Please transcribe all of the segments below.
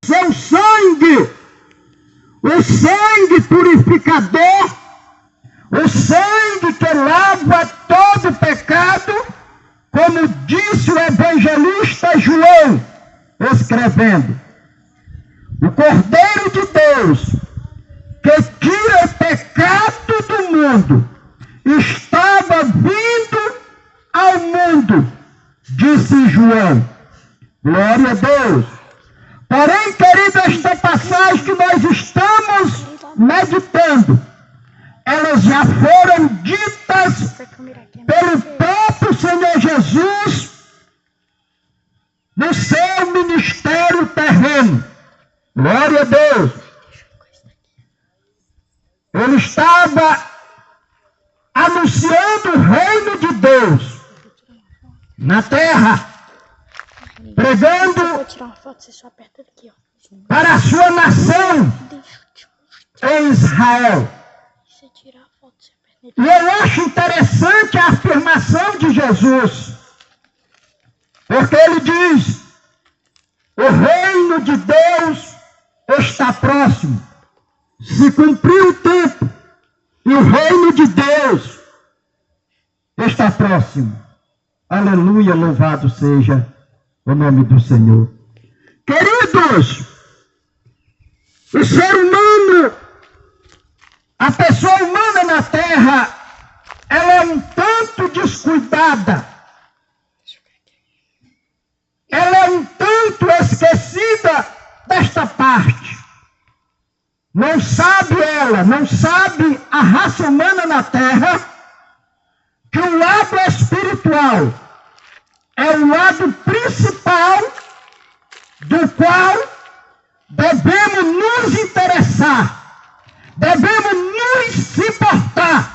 seu sangue, o sangue purificador, o sangue que lava todo pecado, como disse o evangelista João, escrevendo: o Cordeiro de Deus, que tira o pecado do mundo, estava vindo ao mundo, disse João. Glória a Deus. Porém, querido, esta passagem que nós estamos meditando, elas já foram ditas pelo próprio Senhor Jesus no seu ministério terreno. Glória a Deus. Ele estava anunciando o reino de Deus na terra, pregando para a sua nação em Israel. E eu acho interessante a afirmação de Jesus, porque ele diz: o reino de Deus está próximo, se cumpriu o tempo, e o reino de Deus está próximo. Aleluia, louvado seja o nome do Senhor. Queridos, o ser humano, a pessoa humana na terra, ela é um tanto descuidada. Ela é um tanto esquecida desta parte. Não sabe a raça humana na terra, que o lado espiritual é o lado principal do qual devemos nos interessar, devemos nos importar,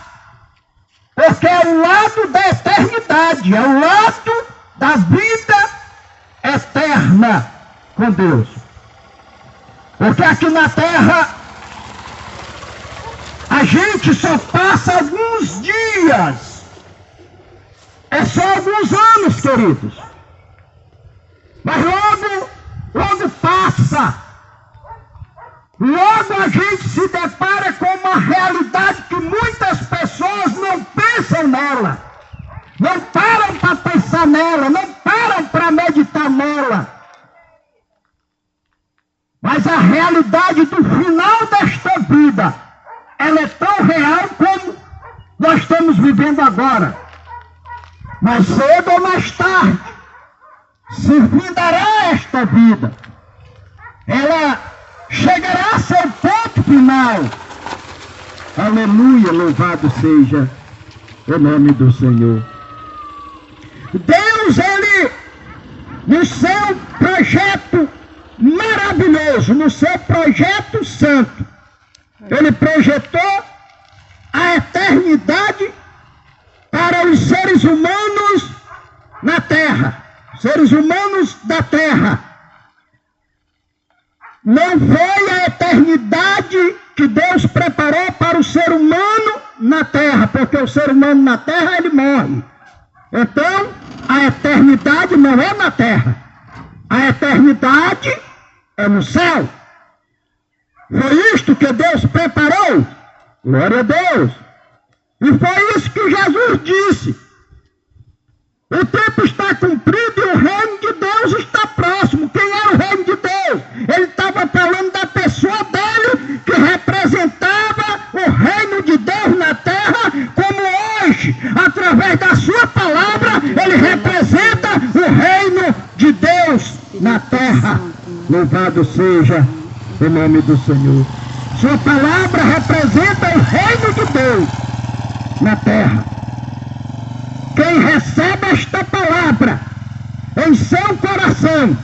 porque é o lado da eternidade, é o lado da vida eterna com Deus. Porque aqui na terra a gente só passa alguns dias, é só alguns anos, queridos, mas logo passa. Logo a gente se depara com uma realidade que muitas pessoas não pensam nela, não param para pensar nela, não param para meditar nela. Mas a realidade do final desta vida, ela é tão real como nós estamos vivendo agora. Mais cedo ou mais tarde, se findará esta vida. Ela chegará a seu ponto final. Aleluia, louvado seja o nome do Senhor. Deus, ele, no seu projeto maravilhoso, no seu projeto santo, ele projetou a eternidade para os seres humanos na terra, seres humanos da terra. Não foi a eternidade que Deus preparou para o ser humano na terra, porque o ser humano na terra, ele morre. Então, a eternidade não é na terra, a eternidade é no céu. Foi isto que Deus preparou. Glória a Deus. E foi isso que Jesus disse: o tempo está cumprido e o reino de Deus está próximo. Quem era o reino de Deus? Ele estava falando da pessoa dele, que representava o reino de Deus na terra, como hoje, através da sua palavra, ele representa o reino de Deus na terra. Louvado seja o nome do Senhor. Sua palavra representa o reino de Deus na terra. Quem recebe esta palavra em seu coração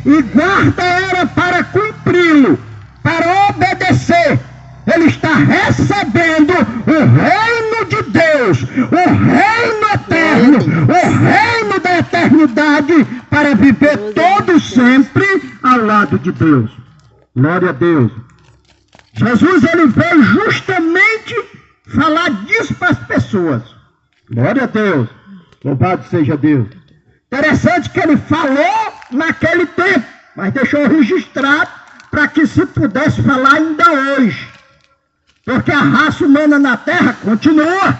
e guarda ela para cumpri-lo, para obedecer, ele está recebendo o reino de Deus, o reino eterno, o reino da eternidade, para viver todo sempre ao lado de Deus. Glória a Deus. Jesus, ele veio justamente falar disso para as pessoas. Glória a Deus. Louvado seja Deus. Interessante que ele falou naquele tempo. mas deixou registrado para que se pudesse falar ainda hoje. Porque a raça humana na Terra continua.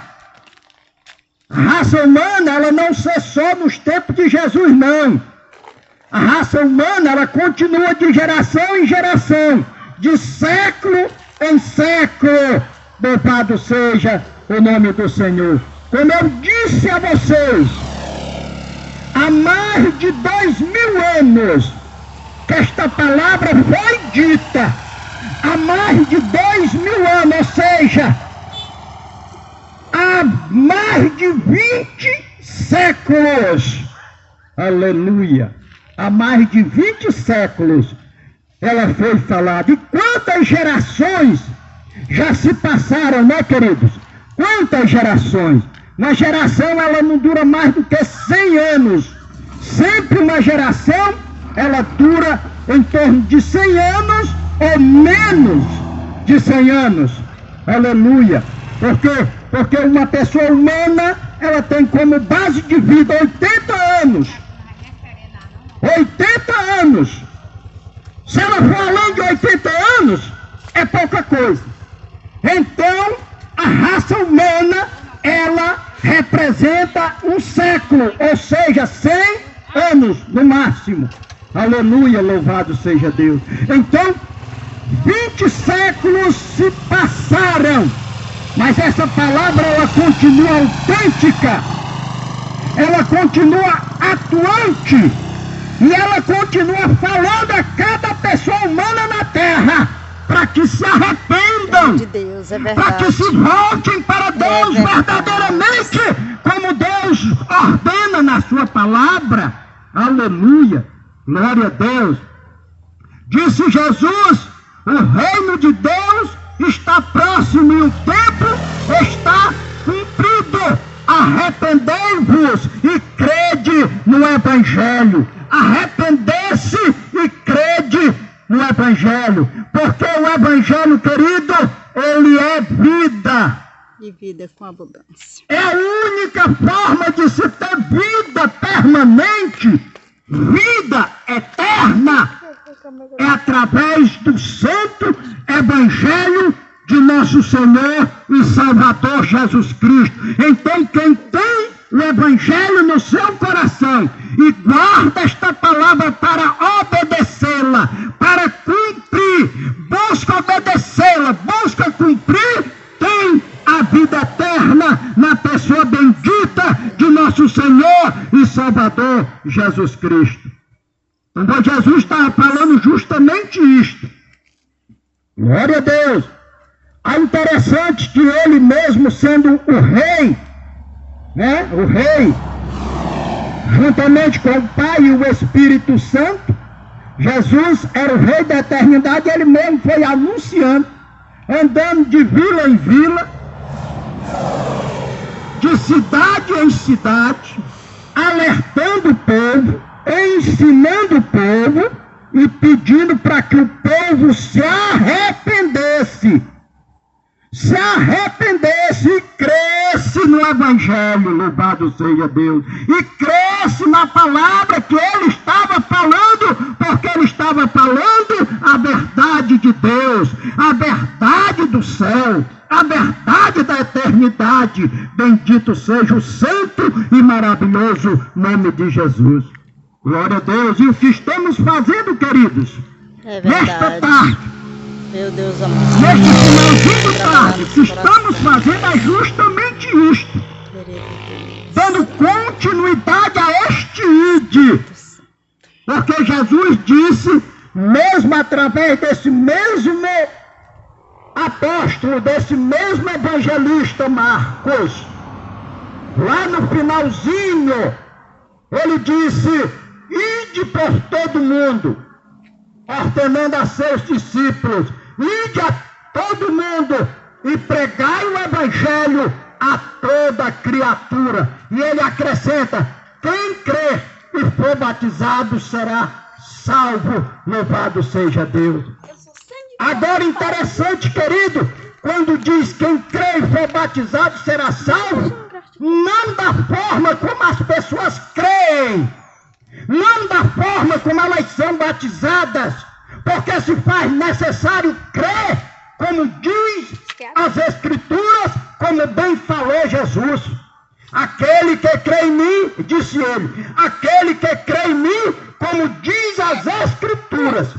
A raça humana, ela não cessou nos tempos de Jesus, não. A raça humana, ela continua de geração em geração, de século em século. Louvado seja o nome do Senhor. Como eu disse a vocês, há mais de 2000 anos que esta palavra foi dita. Há mais de 2000 anos, ou seja, há mais de 20 séculos. Aleluia. Há mais de 20 séculos ela foi falada. E quantas gerações já se passaram, né, queridos? Quantas gerações? Uma geração, ela não dura mais do que 100 anos. Sempre uma geração, ela dura em torno de 100 anos ou menos de 100 anos. Aleluia. Porque uma pessoa humana, ela tem como base de vida 80 anos. 80 anos. Se ela for além de 80 anos, é pouca coisa. Então, a raça humana, ela representa um século, ou seja, 100 anos no máximo. Aleluia, louvado seja Deus. Então, 20 séculos se passaram, mas essa palavra, ela continua autêntica, ela continua atuante, e ela continua falando a cada pessoa humana na terra, para que se arrependam, de Deus, é para que se voltem para Deus verdadeiramente, como Deus ordena na sua palavra. Aleluia, glória a Deus. Disse Jesus, o reino de Deus está próximo e o tempo está cumprido. Arrependei-vos e crede no Evangelho. Arrepender-se e crede no Evangelho. Porque o Evangelho, querido, ele é vida. E vida com abundância. É a única forma de se ter vida permanente, vida eterna, é através do santo Evangelho de nosso Senhor e Salvador Jesus Cristo. Então, quem tem o Evangelho no seu coração e guarda esta palavra para obedecê-la, para cumprir, busca obedecê-la, busca cumprir, tem a vida eterna na pessoa bendita de nosso Senhor e Salvador Jesus Cristo. Então Jesus estava falando justamente isto. Glória a Deus. É interessante que ele mesmo sendo o rei, né? O rei, juntamente com o Pai e o Espírito Santo, Jesus era o rei da eternidade, ele mesmo foi anunciando, andando de vila em vila, de cidade em cidade, alertando o povo, ensinando o povo e pedindo para que o povo se arrependesse e cresce no Evangelho, louvado seja Deus, e cresce na palavra que ele estava falando, porque ele estava falando a verdade de Deus, a verdade do céu, a verdade da eternidade. Bendito seja o santo e maravilhoso nome de Jesus. Glória a Deus. E o que estamos fazendo, queridos, nesta tarde, meu Deus amado, neste finalzinho de tarde, o que estamos fazendo é justamente isto, dando continuidade a este ide. Porque Jesus disse, mesmo através desse mesmo apóstolo, desse mesmo evangelista Marcos, lá no finalzinho, ele disse, ide por todo mundo, ordenando a seus discípulos, ide a todo mundo e pregai o Evangelho a toda criatura. E ele acrescenta, quem crer e for batizado será salvo, louvado seja Deus. Agora interessante, querido, quando diz quem crê e for batizado será salvo, não da forma como as pessoas creem, não da forma como elas são batizadas, porque se faz necessário crer, como diz as Escrituras, como bem falou Jesus. Aquele que crê em mim, disse ele, aquele que crê em mim, como diz as Escrituras,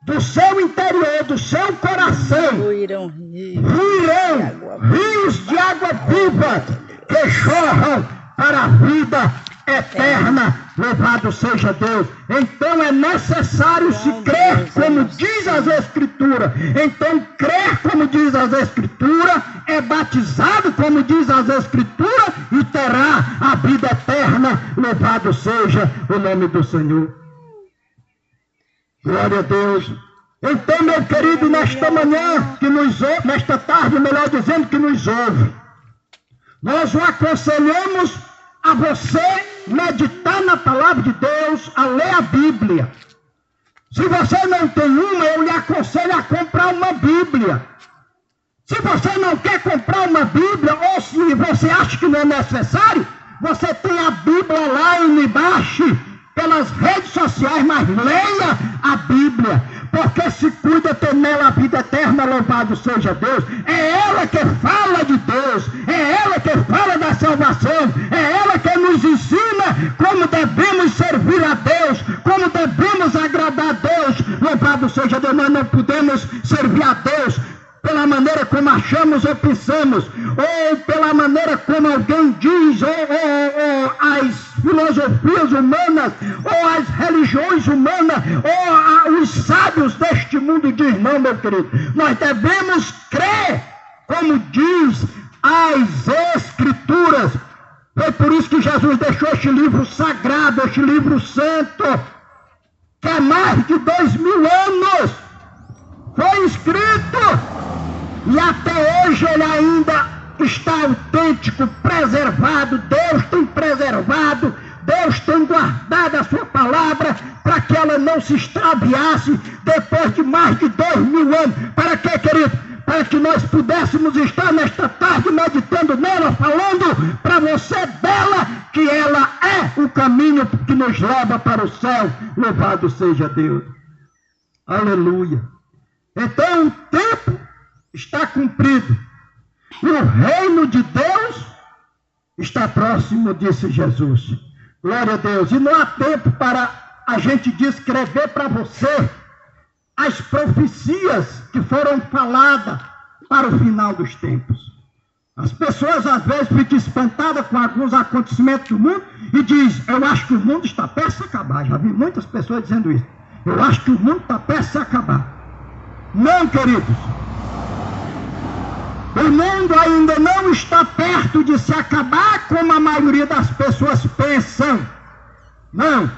do seu interior, do seu coração, fluirão rios de água viva que jorram para a vida eterna. Louvado seja Deus. Então é necessário se crer como diz as Escrituras. Então crer como diz as Escrituras, é batizado como diz as Escrituras e terá a vida eterna. Louvado seja o nome do Senhor. Glória a Deus. Então, meu querido, nesta manhã que nos ouve, nesta tarde, melhor dizendo, que nos ouve, nós o aconselhamos a você meditar na palavra de Deus, a ler a Bíblia. Se você não tem uma, eu lhe aconselho a comprar uma Bíblia. Se você não quer comprar uma Bíblia, ou se você acha que não é necessário, você tem a Bíblia lá embaixo, pelas redes sociais, mas leia a Bíblia, porque se cuida ter nela a vida eterna, louvado seja Deus. É ela que fala de Deus, é ela que fala da salvação, é ela que nos ensina como devemos servir a Deus, como devemos agradar a Deus, louvado seja Deus. Nós não podemos servir a Deus pela maneira como achamos ou pensamos, ou pela maneira como alguém diz, ou as filosofias humanas, ou as religiões humanas, ou os sábios deste mundo diz. Não, meu querido, nós devemos crer como diz as Escrituras. Foi por isso que Jesus deixou este livro sagrado, este livro santo, que há mais de 2000 anos foi escrito. E até hoje ele ainda está autêntico, preservado. Deus tem preservado, Deus tem guardado a sua palavra para que ela não se extraviasse depois de mais de 2000 anos. Para quê, querido? Para que nós pudéssemos estar nesta tarde meditando nela, falando para você dela, que ela é o caminho que nos leva para o céu. Louvado seja Deus. Aleluia. Então o tempo está cumprido. E o reino de Deus está próximo, disse Jesus. Glória a Deus. E não há tempo para a gente descrever para você as profecias que foram faladas para o final dos tempos. As pessoas às vezes ficam espantadas com alguns acontecimentos do mundo e dizem, eu acho que o mundo está prestes a se acabar. Já vi muitas pessoas dizendo isso. Eu acho que o mundo está prestes a se acabar. Não, queridos. O mundo ainda não está perto de se acabar como a maioria das pessoas pensam. Não.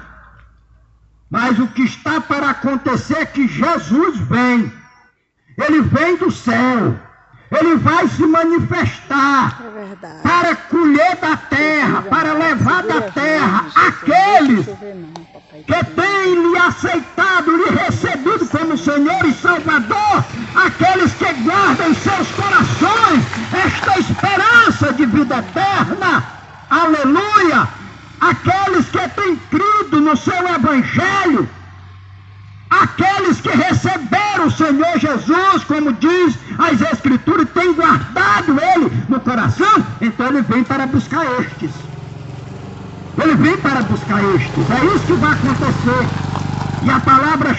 Mas o que está para acontecer é que Jesus vem. Ele vem do céu. Ele vai se manifestar para colher da terra, para levar da terra aqueles que têm lhe aceitado, lhe recebido como Senhor e Salvador, aqueles que guardam em seus corações esta esperança de vida eterna. Aleluia! Aqueles que têm crido no seu Evangelho, aqueles que receberam o Senhor Jesus, como diz as Escrituras, e têm guardado Ele no coração, então Ele vem para buscar estes. Ele vem para buscar estes. É isso que vai acontecer. E a palavra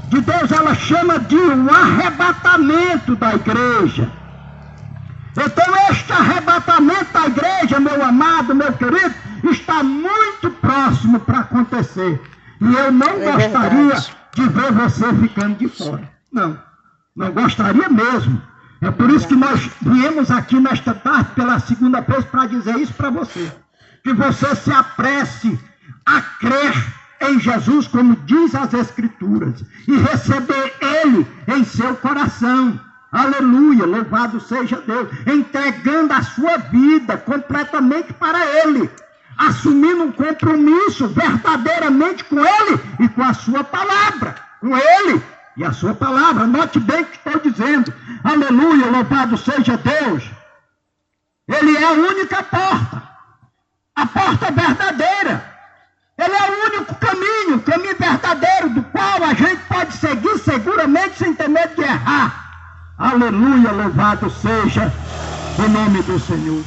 de Deus, ela chama de um arrebatamento da igreja. Então este arrebatamento da igreja, meu amado, meu querido, está muito próximo para acontecer. E eu não gostaria de ver você ficando de fora. Não, não gostaria mesmo. É por isso que nós viemos aqui nesta tarde pela segunda vez para dizer isso para você. Que você se apresse a crer em Jesus, como diz as Escrituras, e receber Ele em seu coração. Aleluia, louvado seja Deus. Entregando a sua vida completamente para Ele. Assumindo um compromisso verdadeiramente com Ele e com a sua palavra. Com Ele e a sua palavra. Note bem o que estou dizendo. Aleluia, louvado seja Deus. Ele é a única porta. A porta verdadeira. Ele é o único caminho, o caminho verdadeiro, do qual a gente pode seguir seguramente sem ter medo de errar. Aleluia, louvado seja o nome do Senhor.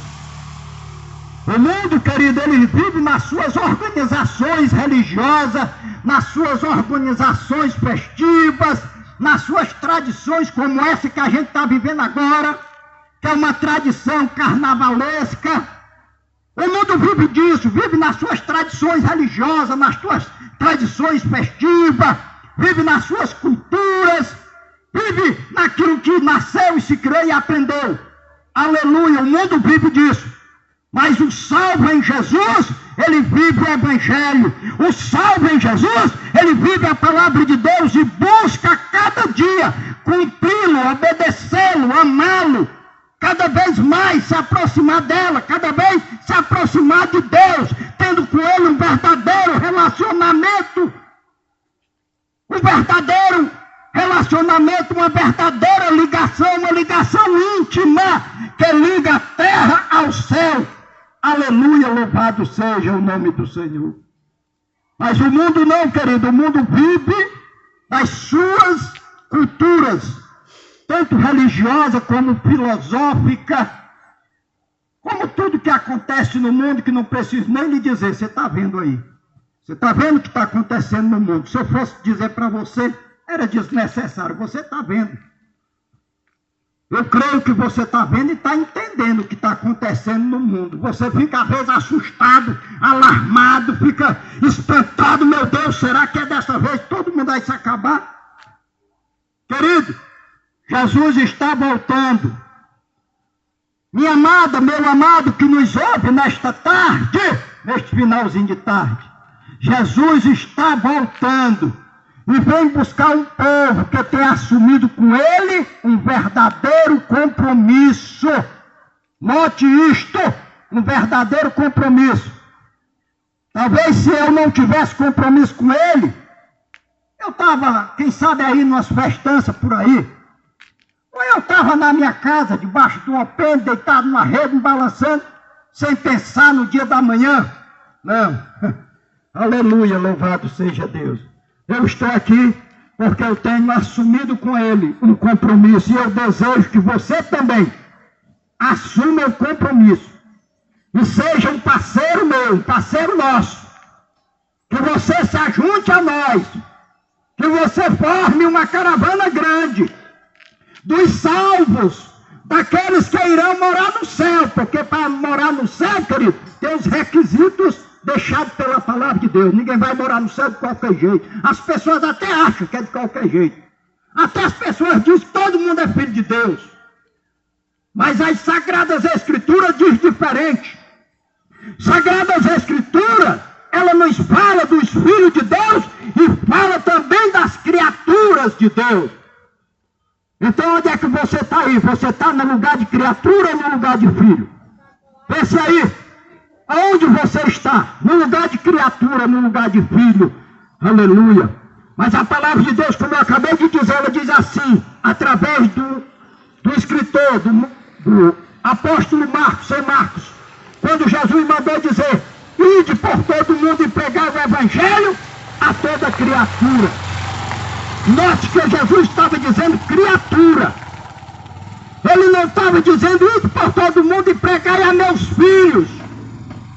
O mundo, querido, ele vive nas suas organizações religiosas, nas suas organizações festivas, nas suas tradições como essa que a gente está vivendo agora, que é uma tradição carnavalesca. O mundo vive disso, vive nas suas tradições religiosas, nas suas tradições festivas, vive nas suas culturas, vive naquilo que nasceu e se criou e aprendeu. Aleluia, o mundo vive disso. Mas o salvo em Jesus, ele vive o Evangelho. O salvo em Jesus, ele vive a palavra de Deus e busca cada dia cumpri-lo, obedecê-lo, amá-lo, cada vez mais se aproximar dela, cada vez se aproximar de Deus, tendo com ele um verdadeiro relacionamento. Um verdadeiro relacionamento, uma verdadeira ligação, uma ligação íntima que liga a terra ao céu. Aleluia, louvado seja o nome do Senhor. Mas o mundo não, querido, o mundo vive das suas culturas, tanto religiosa como filosófica, como tudo que acontece no mundo, que não preciso nem lhe dizer. Você está vendo aí? Você está vendo o que está acontecendo no mundo? Se eu fosse dizer para você, era desnecessário. Você está vendo. Eu creio que você está vendo e está entendendo o que está acontecendo no mundo. Você fica às vezes assustado, alarmado, fica espantado. Meu Deus, será que é dessa vez todo mundo vai se acabar? Querido, Jesus está voltando. Minha amada, meu amado que nos ouve nesta tarde, neste finalzinho de tarde, Jesus está voltando. E vem buscar um povo que tem assumido com ele um verdadeiro compromisso. Note isto, um verdadeiro compromisso. Talvez se eu não tivesse compromisso com ele, eu estava, quem sabe aí, numas festanças por aí. Ou eu estava na minha casa, debaixo de uma pena, deitado numa rede, me balançando, sem pensar no dia da manhã. Não. Aleluia, louvado seja Deus. Eu estou aqui porque eu tenho assumido com ele um compromisso. E eu desejo que você também assuma o compromisso. E seja um parceiro meu, um parceiro nosso. Que você se ajunte a nós. Que você forme uma caravana grande dos salvos, daqueles que irão morar no céu. Porque para morar no céu, querido, tem os requisitos deixado pela palavra de Deus. Ninguém vai morar no céu de qualquer jeito. As pessoas até acham que é de qualquer jeito. Até as pessoas dizem que todo mundo é filho de Deus. Mas as Sagradas Escrituras dizem diferente. Sagradas Escrituras, ela nos fala dos filhos de Deus e fala também das criaturas de Deus. Então onde é que você está aí? Você está no lugar de criatura ou no lugar de filho? Pense aí. Aonde você está? No lugar de criatura, no lugar de filho. Aleluia. Mas a palavra de Deus, como eu acabei de dizer, ela diz assim, através do escritor, do apóstolo Marcos, São Marcos, quando Jesus mandou dizer, ide por todo mundo e pregar o evangelho a toda criatura. Note que Jesus estava dizendo criatura. Ele não estava dizendo, ide por todo mundo e pregai a meus filhos.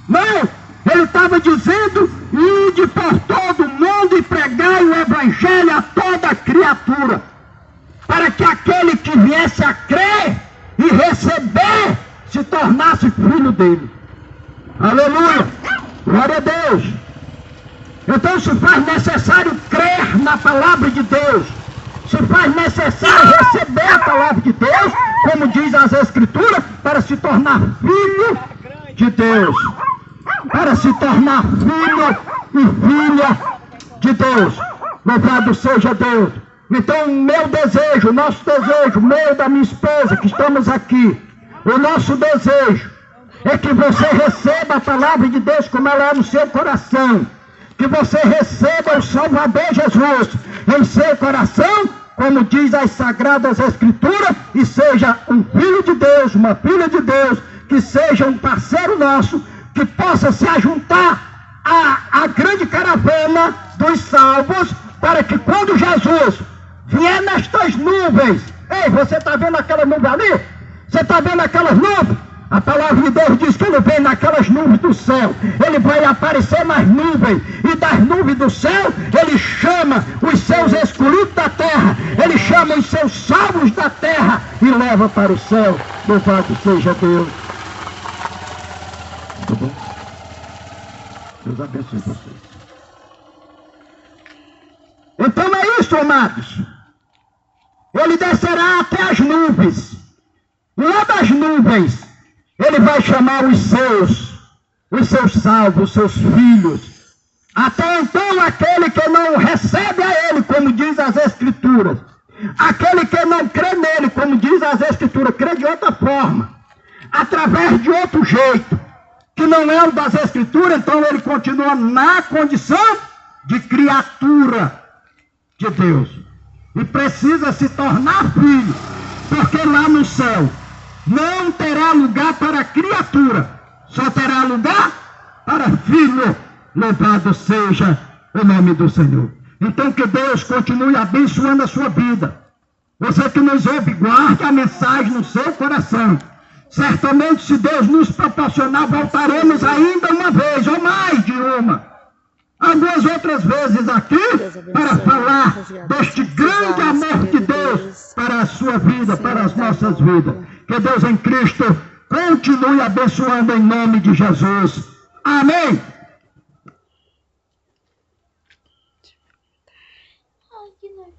Não, ele estava dizendo, ide por todo mundo e pregai o evangelho a toda criatura, para que aquele que viesse a crer e receber, se tornasse filho dele. Aleluia, glória a Deus. Então se faz necessário crer na palavra de Deus, se faz necessário receber a palavra de Deus, como diz as Escrituras, para se tornar filho de Deus. Para se tornar filho e filha de Deus. Louvado seja Deus. Então o meu desejo, o nosso desejo, o meu e da minha esposa que estamos aqui, o nosso desejo é que você receba a palavra de Deus como ela é no seu coração. Que você receba o Salvador Jesus em seu coração, como diz as Sagradas Escrituras, e seja um filho de Deus, uma filha de Deus, que seja um parceiro nosso, que possa se ajuntar a grande caravana dos salvos, para que quando Jesus vier nestas nuvens, ei, você está vendo aquela nuvem ali? Você está vendo aquelas nuvens? A palavra de Deus diz que ele vem naquelas nuvens do céu. Ele vai aparecer nas nuvens. E das nuvens do céu, ele chama os seus escolhidos da terra. Ele chama os seus salvos da terra e leva para o céu. Louvado seja Deus. Tá bom? Deus abençoe vocês. Então é isso, amados. Ele descerá até as nuvens. E lá das nuvens, ele vai chamar os seus salvos, os seus filhos. Até então, aquele que não recebe a ele, como diz as Escrituras. Aquele que não crê nele, como diz as Escrituras, crê de outra forma. Através de outro jeito, que não é o das Escrituras, então ele continua na condição de criatura de Deus. E precisa se tornar filho, porque lá no céu não terá lugar para criatura, só terá lugar para filho. Louvado seja o nome do Senhor. Então que Deus continue abençoando a sua vida. Você que nos ouve, guarde a mensagem no seu coração. Certamente, se Deus nos proporcionar, voltaremos ainda uma vez, ou mais de uma. Algumas outras vezes aqui, para falar deste grande amor de Deus para a sua vida, para as nossas vidas. Que Deus em Cristo continue abençoando em nome de Jesus. Amém. Ai, que não